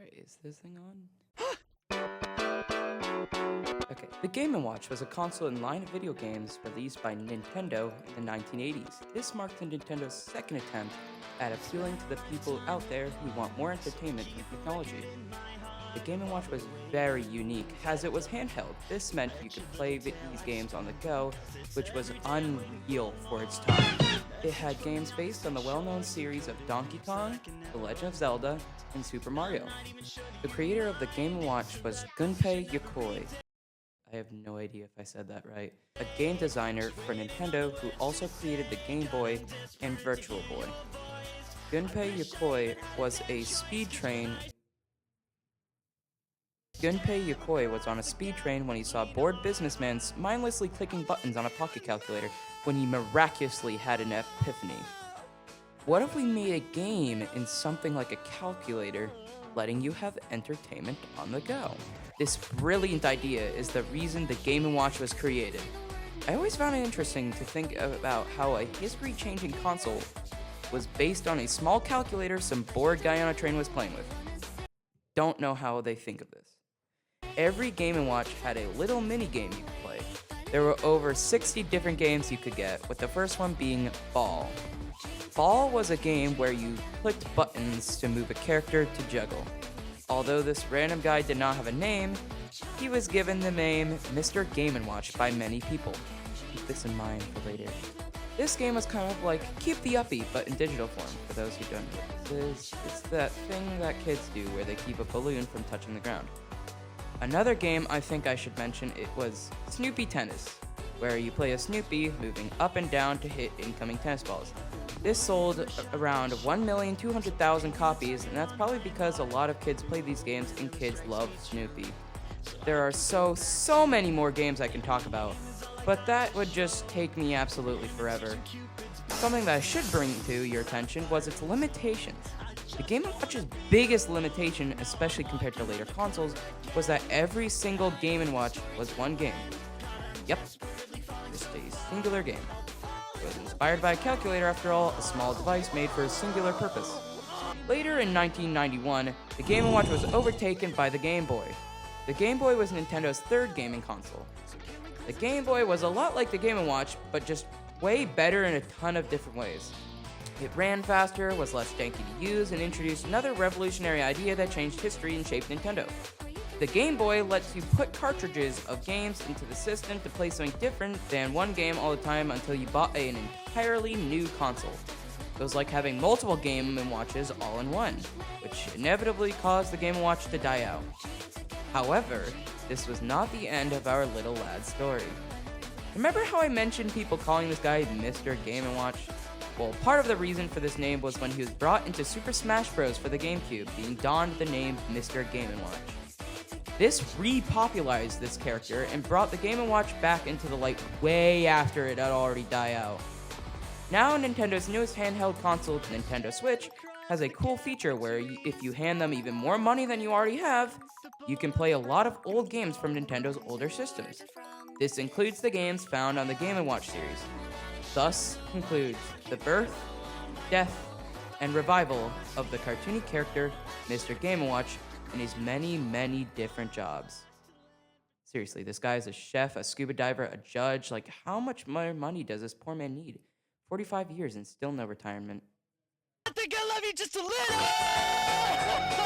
Alright, is this thing on? Okay, the Game & Watch was a console and line of video games released by Nintendo in the 1980s. This marked the Nintendo's second attempt at appealing to the people out there who want more entertainment and technology. The Game & Watch was very unique as it was handheld. This meant you could play these games on the go, which was unreal for its time. It had games based on the well-known series of Donkey Kong, The Legend of Zelda, and Super Mario. The creator of the Game & Watch was Gunpei Yokoi. I have no idea if I said that right. A game designer for Nintendo who also created the Game Boy and Virtual Boy. Gunpei Yokoi was a speed train Gunpei Yokoi was on a speed train when he saw a bored businessman mindlessly clicking buttons on a pocket calculator when he miraculously had an epiphany. What if we made a game in something like a calculator, letting you have entertainment on the go? This brilliant idea is the reason the Game & Watch was created. I always found it interesting to think about how a history-changing console was based on a small calculator some bored guy on a train was playing with. Don't know how they think of this. Every Game & Watch had a little mini-game you could play. There were over 60 different games you could get, with the first one being Ball. Ball was a game where you clicked buttons to move a character to juggle. Although this random guy did not have a name, he was given the name Mr. Game & Watch by many people. Keep this in mind for later. This game was kind of like Keep the Uppie, but in digital form, for those who don't know what this is. It's that thing that kids do where they keep a balloon from touching the ground. Another game I think I should mention, it was Snoopy Tennis, where you play a Snoopy moving up and down to hit incoming tennis balls. This sold around 1,200,000 copies, and that's probably because a lot of kids play these games and kids love Snoopy. There are so many more games I can talk about, but that would just take me absolutely forever. Something that I should bring to your attention was its limitations. The Game & Watch's biggest limitation, especially compared to later consoles, was that every single Game & Watch was one game. Yep, just a singular game. It was inspired by a calculator, after all, a small device made for a singular purpose. Later in 1991, the Game & Watch was overtaken by the Game Boy. The Game Boy was Nintendo's third gaming console. The Game Boy was a lot like the Game & Watch, but just way better in a ton of different ways. It ran faster, was less janky to use, and introduced another revolutionary idea that changed history and shaped Nintendo. The Game Boy lets you put cartridges of games into the system to play something different than one game all the time until you bought an entirely new console. It was like having multiple Game & Watches all in one, which inevitably caused the Game & Watch to die out. However, this was not the end of our little lad's story. Remember how I mentioned people calling this guy Mr. Game & Watch? Well, part of the reason for this name was when he was brought into Super Smash Bros. For the GameCube, being donned the name Mr. Game & Watch. This repopularized this character and brought the Game & Watch back into the light way after it had already died out. Now, Nintendo's newest handheld console, Nintendo Switch, has a cool feature where if you hand them even more money than you already have, you can play a lot of old games from Nintendo's older systems. This includes the games found on the Game & Watch series. Thus concludes the birth, death, and revival of the cartoony character Mr. Game & Watch in his many different jobs. Seriously, this guy is a chef, a scuba diver, a judge. Like, how much more money does this poor man need? 45 years and still no retirement. I think I love you just a little!